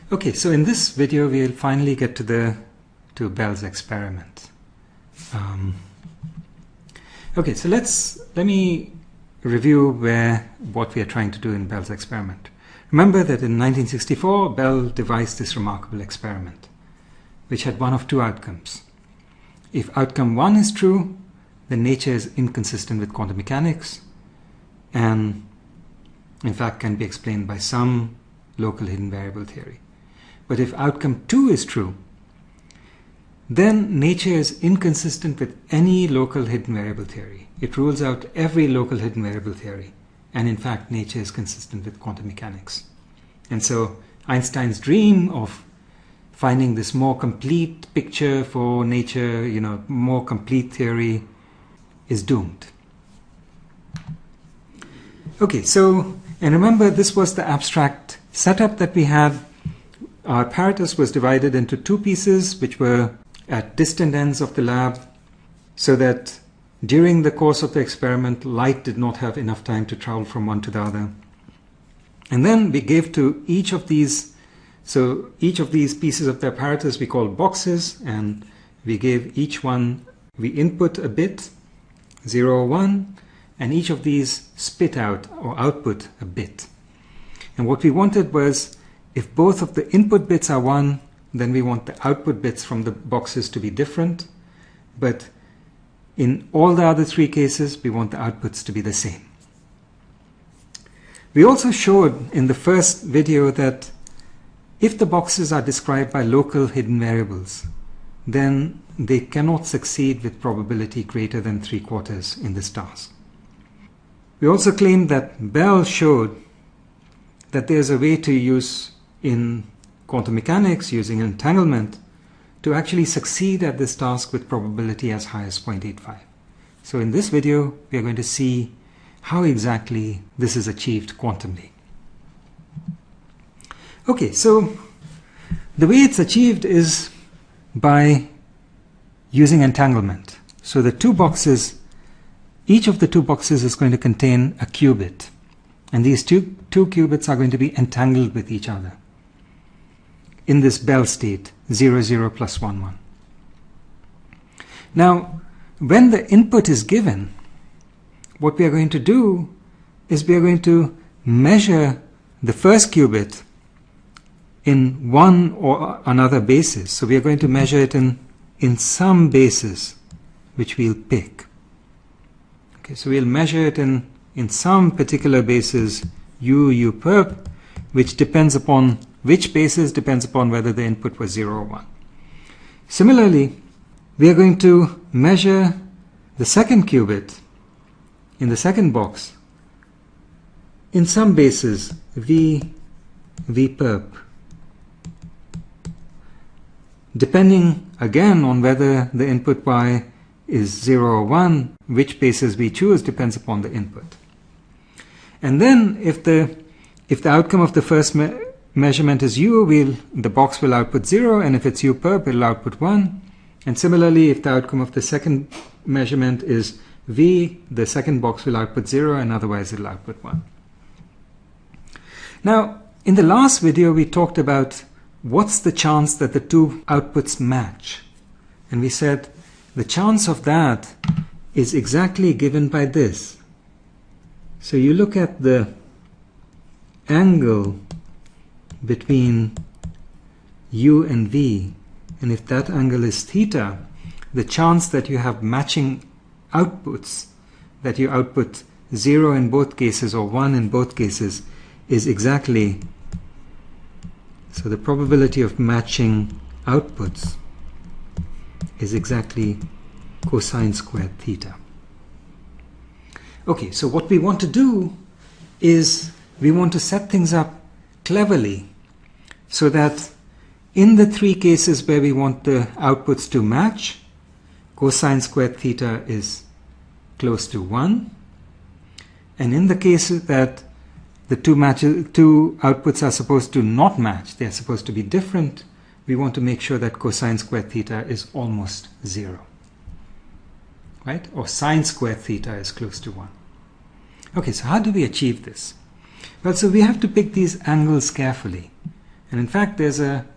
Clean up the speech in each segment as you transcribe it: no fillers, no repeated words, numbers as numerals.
Okay, so in this video we'll finally get to Bell's experiment. Okay, so let me review what we are trying to do in Bell's experiment. Remember that in 1964 Bell devised this remarkable experiment, which had one of two outcomes. If outcome 1 is true, then nature is inconsistent with quantum mechanics and in fact can be explained by some local hidden variable theory. But if outcome 2 is true, then nature is inconsistent with any local hidden variable theory. It rules out every local hidden variable theory, and in fact nature is consistent with quantum mechanics. And so Einstein's dream of finding this more complete picture for nature, more complete theory, is doomed. Okay, so, and remember this was the abstract setup that we had. Our apparatus was divided into two pieces which were at distant ends of the lab, so that during the course of the experiment light did not have enough time to travel from one to the other. And then we gave to each of these, so each of these pieces of the apparatus we called boxes, and we gave each one, we input a bit, 0 or 1, and each of these spit out or output a bit. And what we wanted was, if both of the input bits are 1, then we want the output bits from the boxes to be different. But in all the other three cases, we want the outputs to be the same. We also showed in the first video that if the boxes are described by local hidden variables, then they cannot succeed with probability greater than 3/4 in this task. We also claimed that Bell showed that there's a way to use in quantum mechanics using entanglement to actually succeed at this task with probability as high as 0.85. So in this video we are going to see how exactly this is achieved quantumly. Okay, so the way it's achieved is by using entanglement. So the two boxes, each of the two boxes is going to contain a qubit, and these two qubits are going to be entangled with each other in this Bell state, 0, 0 plus 1, 1. Now, when the input is given, what we are going to do is we are going to measure the first qubit in one or another basis. So we are going to measure it in some basis which we'll pick. Okay, so we'll measure it in some particular basis, u perp, which depends upon which basis depends upon whether the input was 0 or 1. Similarly, we are going to measure the second qubit in the second box in some basis v perp, depending again on whether the input y is 0 or 1. Which basis we choose depends upon the input. And then if the outcome of the first measurement is u, the box will output 0, and if it's u perp, it will output 1. And similarly, if the outcome of the second measurement is v, the second box will output 0, and otherwise it will output 1. Now, in the last video, we talked about what's the chance that the two outputs match. And we said the chance of that is exactly given by this. So you look at the angle between u and v, and if that angle is theta, the chance that you have matching outputs, that you output 0 in both cases or 1 in both cases, is exactly, so the probability of matching outputs is exactly cosine squared theta. Okay, so what we want to do is we want to set things up cleverly so that in the three cases where we want the outputs to match, cosine squared theta is close to 1. And in the cases that the two outputs are supposed to not match, they are supposed to be different, we want to make sure that cosine squared theta is almost 0. Right? Or sine squared theta is close to 1. Okay, so how do we achieve this? Well, so we have to pick these angles carefully. And in fact,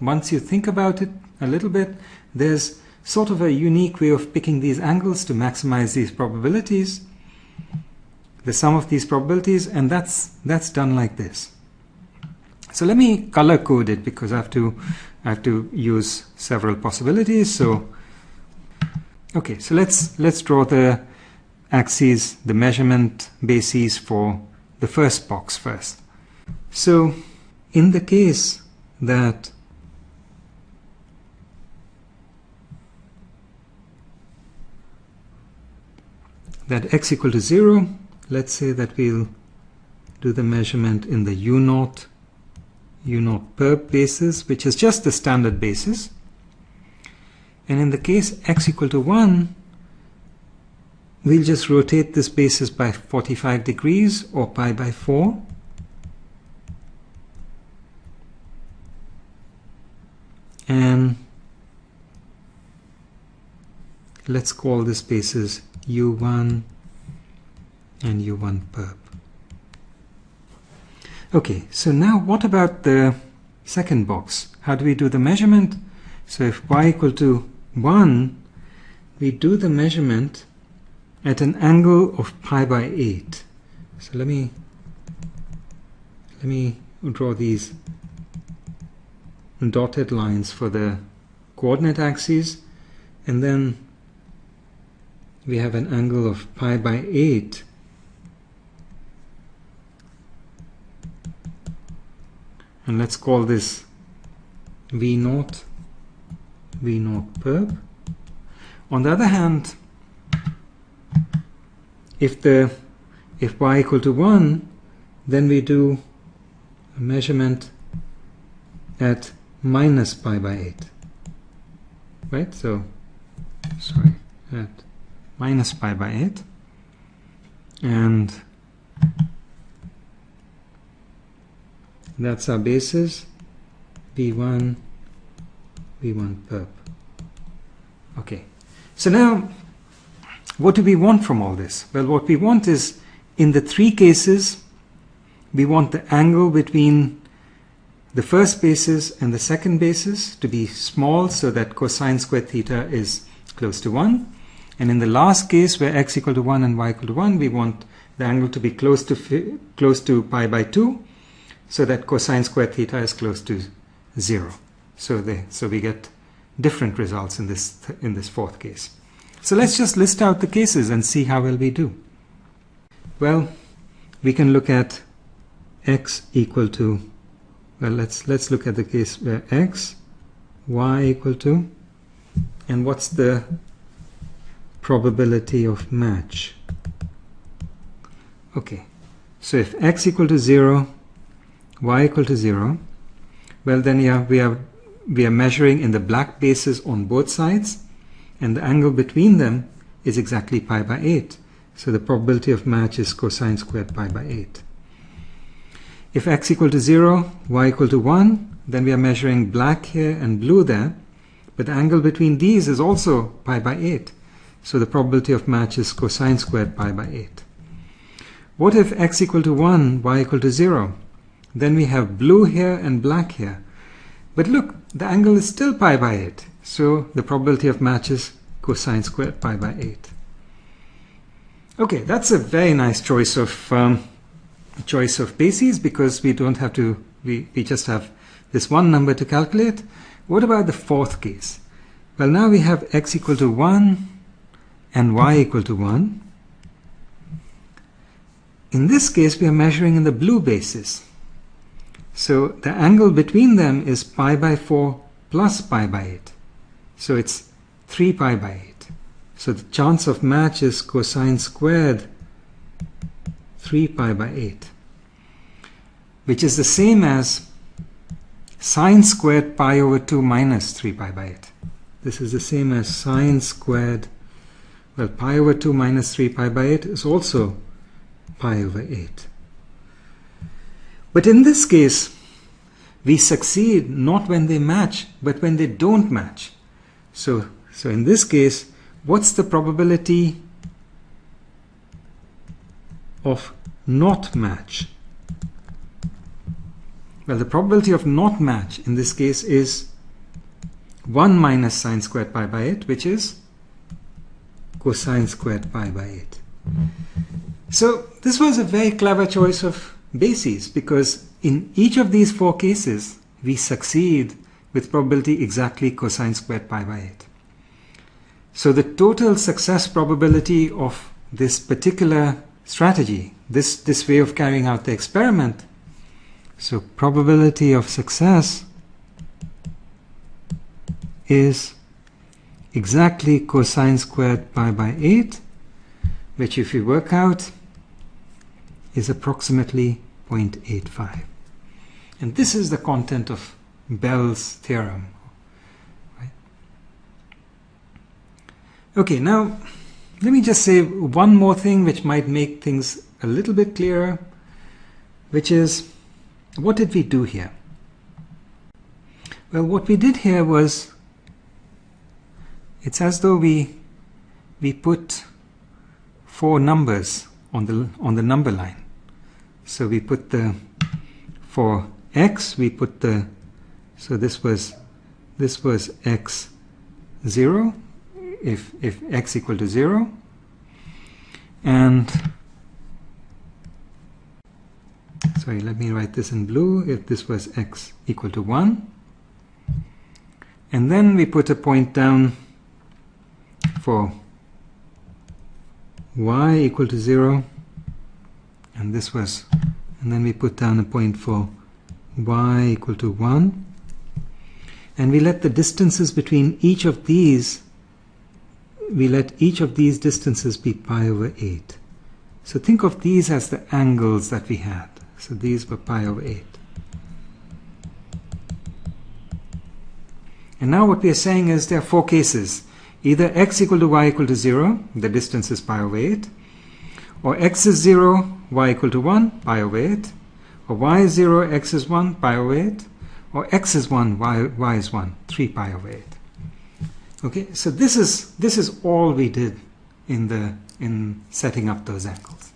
once you think about it a little bit, there's sort of a unique way of picking these angles to maximize these probabilities, the sum of these probabilities, and that's done like this. So let me color code it because I have to use several possibilities. So okay, so let's draw the axes, the measurement bases for the first box first. So in the case that x equal to 0, let's say that we'll do the measurement in the u0 perp basis, which is just the standard basis. And in the case x equal to 1, we'll just rotate this basis by 45 degrees or pi by 4. And let's call this basis u1 and u1 perp. Okay, so now what about the second box? How do we do the measurement? So if y equal to 1, we do the measurement at an angle of pi by 8. So let me draw these dotted lines for the coordinate axes, and then we have an angle of pi by 8 and let's call this v0 perp. On the other hand, if y equal to 1, then we do a measurement at minus pi by 8, right? So sorry, at minus pi by 8, and that's our basis, v1 perp. Okay, so now what do we want from all this? Well, what we want is, in the three cases, we want the angle between the first basis and the second basis to be small so that cosine squared theta is close to 1. And in the last case, where x equal to 1 and y equal to 1, we want the angle to be close to pi by 2 so that cosine squared theta is close to 0. So we get different results in this fourth case. So let's just list out the cases and see how well we do. Well, we can look at x equal to, well, let's look at the case where x, y equal to, and what's the probability of match? Okay, so if x equal to 0, y equal to 0, well then we are measuring in the black bases on both sides, and the angle between them is exactly pi by 8. So the probability of match is cosine squared pi by 8. If x equal to 0, y equal to 1, then we are measuring black here and blue there, but the angle between these is also pi by 8. So the probability of match is cosine squared pi by 8. What if x equal to 1, y equal to 0? Then we have blue here and black here. But look, the angle is still pi by 8. So the probability of match is cosine squared pi by 8. Okay, that's a very nice choice of bases, because we don't have to, we just have this one number to calculate. What about the fourth case? Well, now we have x equal to 1 and y equal to 1. In this case, we are measuring in the blue basis. So the angle between them is pi by 4 plus pi by 8. So it's 3 pi by 8. So the chance of match is cosine squared 3 pi by 8, which is the same as sine squared pi over 2 minus 3 pi by 8. This is the same as sine squared, well, pi over 2 minus 3 pi by 8 is also pi over 8. But in this case, we succeed not when they match, but when they don't match. So in this case, what's the probability of not match? Well, the probability of not match in this case is 1 minus sine squared pi by 8, which is cosine squared pi by 8. So this was a very clever choice of bases, because in each of these 4 cases we succeed with probability exactly cosine squared pi by 8. So the total success probability of this particular strategy, this way of carrying out the experiment, so probability of success is exactly cosine squared pi by 8, which if you work out is approximately 0.85. And this is the content of Bell's theorem. Right? Okay, now let me just say one more thing which might make things a little bit clearer, which is, what did we do here? Well, what we did here was, it's as though we put 4 numbers on the number line. So we put for x we put so this was x0 if x equal to 0, and sorry, let me write this in blue, if this was x equal to 1, and then we put a point down for y equal to 0, and then we put down a point for y equal to 1, and we let the distances between each of these, distances be pi over 8. So think of these as the angles that we had. So these were pi over 8. And now what we are saying is there are 4 cases. Either x equal to y equal to 0, the distance is pi over 8, or x is 0, y equal to 1, pi over 8, or y is 0, x is 1, pi over 8, or x is 1, y is 1, 3 pi over 8. Okay, so this is all we did in setting up those angles.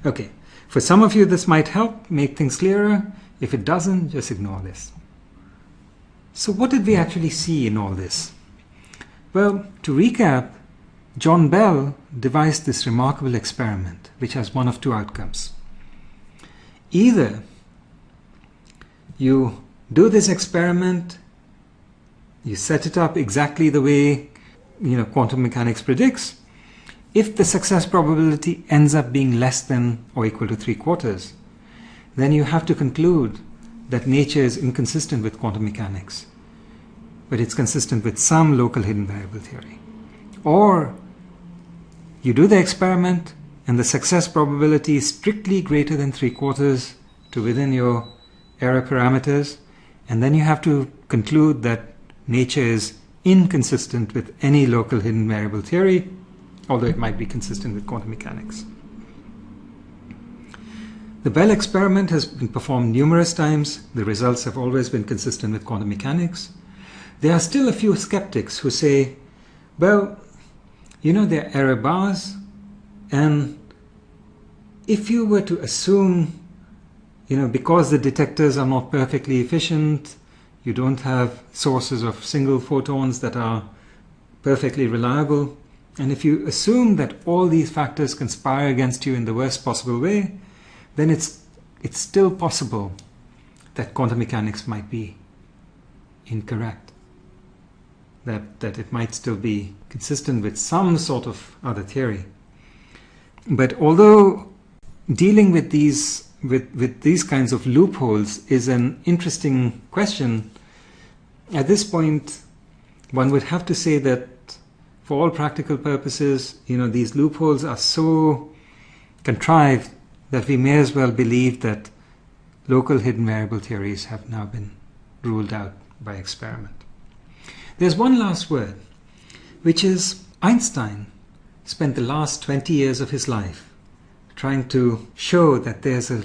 Okay, for some of you this might help make things clearer. If it doesn't, just ignore this. So what did we actually see in all this? Well, to recap, John Bell devised this remarkable experiment which has one of 2 outcomes. Either you do this experiment, you set it up exactly the way quantum mechanics predicts. If the success probability ends up being less than or equal to 3/4, then you have to conclude that nature is inconsistent with quantum mechanics, but it's consistent with some local hidden variable theory. Or you do the experiment and the success probability is strictly greater than 3/4 to within your error parameters, and then you have to conclude that nature is inconsistent with any local hidden variable theory, although it might be consistent with quantum mechanics. The Bell experiment has been performed numerous times. The results have always been consistent with quantum mechanics. There are still a few skeptics who say, well, there are error bars, and if you were to assume, because the detectors are not perfectly efficient, you don't have sources of single photons that are perfectly reliable, and if you assume that all these factors conspire against you in the worst possible way, then it's still possible that quantum mechanics might be incorrect, that it might still be consistent with some sort of other theory. But although dealing with these kinds of loopholes is an interesting question, at this point one would have to say that for all practical purposes, these loopholes are so contrived that we may as well believe that local hidden variable theories have now been ruled out by experiment. There's one last word, which is Einstein spent the last 20 years of his life trying to show that there's a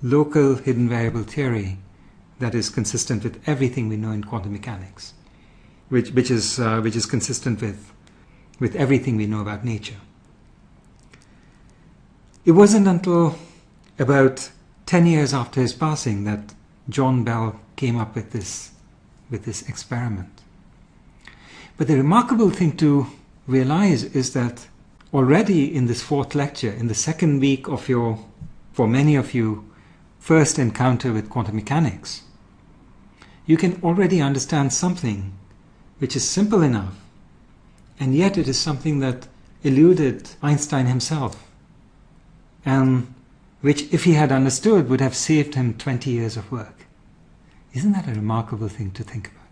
local hidden variable theory that is consistent with everything we know in quantum mechanics, which is consistent with everything we know about nature. It wasn't until about 10 years after his passing that John Bell came up with this experiment. But the remarkable thing to realize is that already in this fourth lecture, in the second week of your, for many of you, first encounter with quantum mechanics, you can already understand something which is simple enough, and yet it is something that eluded Einstein himself, and which, if he had understood, would have saved him 20 years of work. Isn't that a remarkable thing to think about?